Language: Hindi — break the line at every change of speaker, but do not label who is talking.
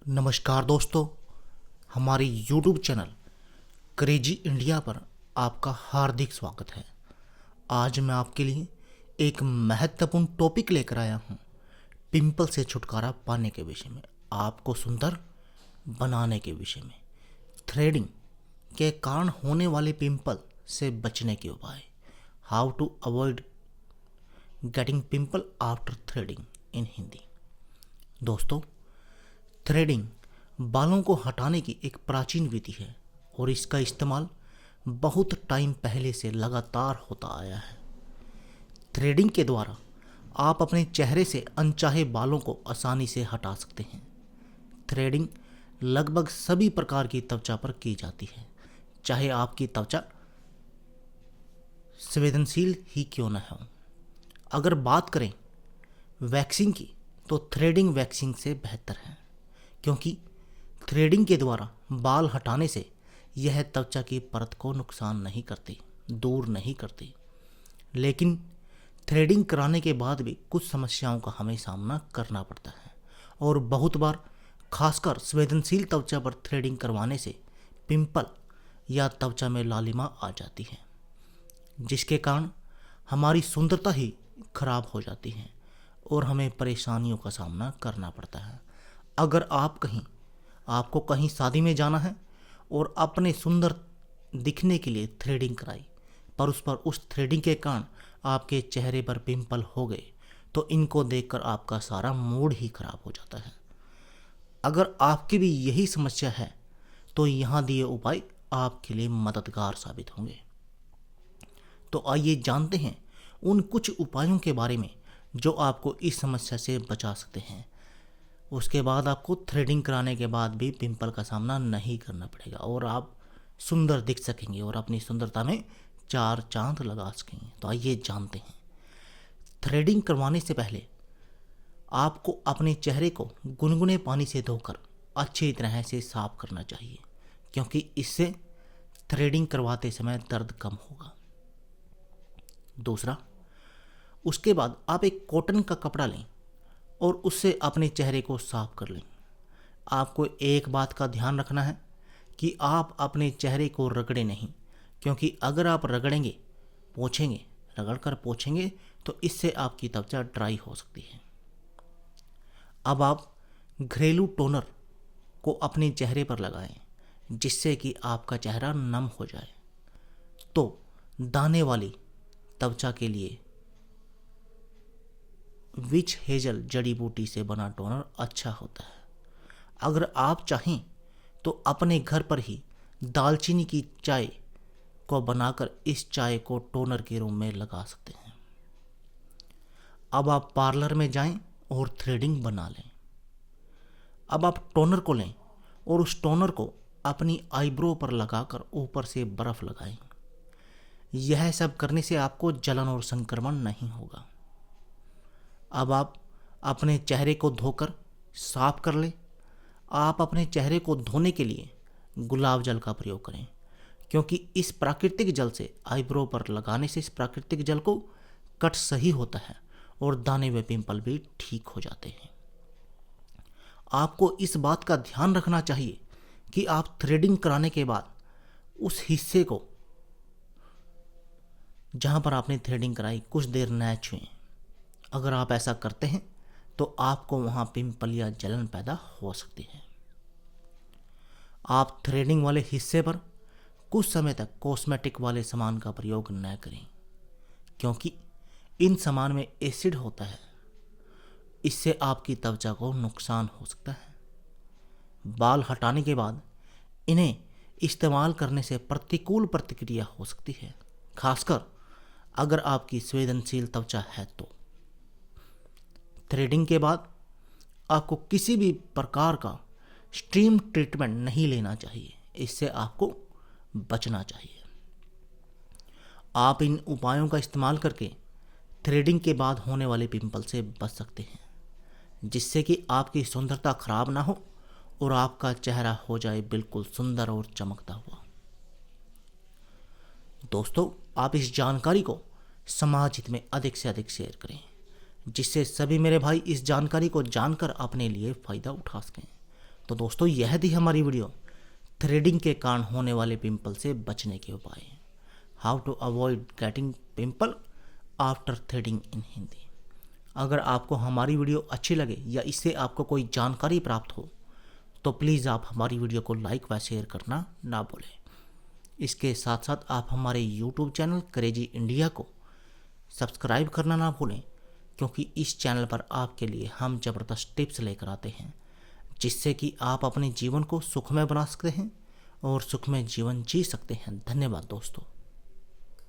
नमस्कार दोस्तों, हमारे YouTube चैनल क्रेजी इंडिया पर आपका हार्दिक स्वागत है। आज मैं आपके लिए एक महत्वपूर्ण टॉपिक लेकर आया हूँ, पिंपल से छुटकारा पाने के विषय में, आपको सुंदर बनाने के विषय में, थ्रेडिंग के कारण होने वाले पिंपल से बचने के उपाय, how to avoid getting pimple after threading in Hindi. दोस्तों, थ्रेडिंग बालों को हटाने की एक प्राचीन विधि है और इसका इस्तेमाल बहुत टाइम पहले से लगातार होता आया है। थ्रेडिंग के द्वारा आप अपने चेहरे से अनचाहे बालों को आसानी से हटा सकते हैं। थ्रेडिंग लगभग सभी प्रकार की त्वचा पर की जाती है, चाहे आपकी त्वचा संवेदनशील ही क्यों न हो। अगर बात करें वैक्सिंग की, तो थ्रेडिंग वैक्सिंग से बेहतर है, क्योंकि थ्रेडिंग के द्वारा बाल हटाने से यह त्वचा की परत को नुकसान नहीं करती, दूर नहीं करती। लेकिन थ्रेडिंग कराने के बाद भी कुछ समस्याओं का हमें सामना करना पड़ता है और बहुत बार खासकर संवेदनशील त्वचा पर थ्रेडिंग करवाने से पिंपल या त्वचा में लालिमा आ जाती है, जिसके कारण हमारी सुंदरता ही खराब हो जाती है और हमें परेशानियों का सामना करना पड़ता है। अगर आपको कहीं शादी में जाना है और अपने सुंदर दिखने के लिए थ्रेडिंग कराई, पर उस थ्रेडिंग के कारण आपके चेहरे पर पिंपल हो गए, तो इनको देखकर आपका सारा मूड ही खराब हो जाता है। अगर आपकी भी यही समस्या है, तो यहाँ दिए उपाय आपके लिए मददगार साबित होंगे। तो आइए जानते हैं उन कुछ उपायों के बारे में जो आपको इस समस्या से बचा सकते हैं। उसके बाद आपको थ्रेडिंग कराने के बाद भी पिंपल का सामना नहीं करना पड़ेगा और आप सुंदर दिख सकेंगे और अपनी सुंदरता में चार चांद लगा सकेंगे। तो आइए जानते हैं। थ्रेडिंग करवाने से पहले आपको अपने चेहरे को गुनगुने पानी से धोकर अच्छी तरह से साफ करना चाहिए, क्योंकि इससे थ्रेडिंग करवाते समय दर्द कम होगा। दूसरा, उसके बाद आप एक कॉटन का कपड़ा लें और उससे अपने चेहरे को साफ कर लें। आपको एक बात का ध्यान रखना है कि आप अपने चेहरे को रगड़ें नहीं, क्योंकि अगर आप रगड़ कर पोंछेंगे तो इससे आपकी त्वचा ड्राई हो सकती है। अब आप घरेलू टोनर को अपने चेहरे पर लगाएं, जिससे कि आपका चेहरा नम हो जाए। तो दाने वाली त्वचा के लिए विच हेजल जड़ी बूटी से बना टोनर अच्छा होता है। अगर आप चाहें तो अपने घर पर ही दालचीनी की चाय को बनाकर इस चाय को टोनर के रूप में लगा सकते हैं। अब आप पार्लर में जाएं और थ्रेडिंग बना लें। अब आप टोनर को लें और उस टोनर को अपनी आईब्रो पर लगाकर ऊपर से बर्फ लगाएं। यह सब करने से आपको जलन और संक्रमण नहीं होगा। अब आप अपने चेहरे को धोकर साफ कर लें। आप अपने चेहरे को धोने के लिए गुलाब जल का प्रयोग करें, क्योंकि इस प्राकृतिक जल से आईब्रो पर लगाने से इस प्राकृतिक जल को कट सही होता है और दाने व पिंपल भी ठीक हो जाते हैं। आपको इस बात का ध्यान रखना चाहिए कि आप थ्रेडिंग कराने के बाद उस हिस्से को जहां पर आपने थ्रेडिंग कराई कुछ देर न छुएं। अगर आप ऐसा करते हैं तो आपको वहां पिंपल या जलन पैदा हो सकती है। आप थ्रेडिंग वाले हिस्से पर कुछ समय तक कॉस्मेटिक वाले सामान का प्रयोग न करें, क्योंकि इन सामान में एसिड होता है। इससे आपकी त्वचा को नुकसान हो सकता है। बाल हटाने के बाद इन्हें इस्तेमाल करने से प्रतिकूल प्रतिक्रिया हो सकती है, खासकर अगर आपकी संवेदनशील त्वचा है तो। थ्रेडिंग के बाद आपको किसी भी प्रकार का स्टीम ट्रीटमेंट नहीं लेना चाहिए, इससे आपको बचना चाहिए। आप इन उपायों का इस्तेमाल करके थ्रेडिंग के बाद होने वाले पिंपल से बच सकते हैं, जिससे कि आपकी सुंदरता खराब ना हो और आपका चेहरा हो जाए बिल्कुल सुंदर और चमकता हुआ। दोस्तों, आप इस जानकारी को समाज हित में अधिक से अधिक शेयर करें, जिससे सभी मेरे भाई इस जानकारी को जानकर अपने लिए फ़ायदा उठा सकें। तो दोस्तों यह थी हमारी वीडियो थ्रेडिंग के कारण होने वाले पिंपल से बचने के उपाय, how to avoid getting pimple after threading in Hindi. अगर आपको हमारी वीडियो अच्छी लगे या इससे आपको कोई जानकारी प्राप्त हो तो प्लीज़ आप हमारी वीडियो को लाइक व शेयर करना ना भूलें। इसके साथ साथ आप हमारे यूट्यूब चैनल क्रेजी इंडिया को सब्सक्राइब करना ना भूलें, क्योंकि इस चैनल पर आपके लिए हम ज़बरदस्त टिप्स लेकर आते हैं जिससे कि आप अपने जीवन को सुखमय बना सकते हैं और सुखमय जीवन जी सकते हैं। धन्यवाद दोस्तों।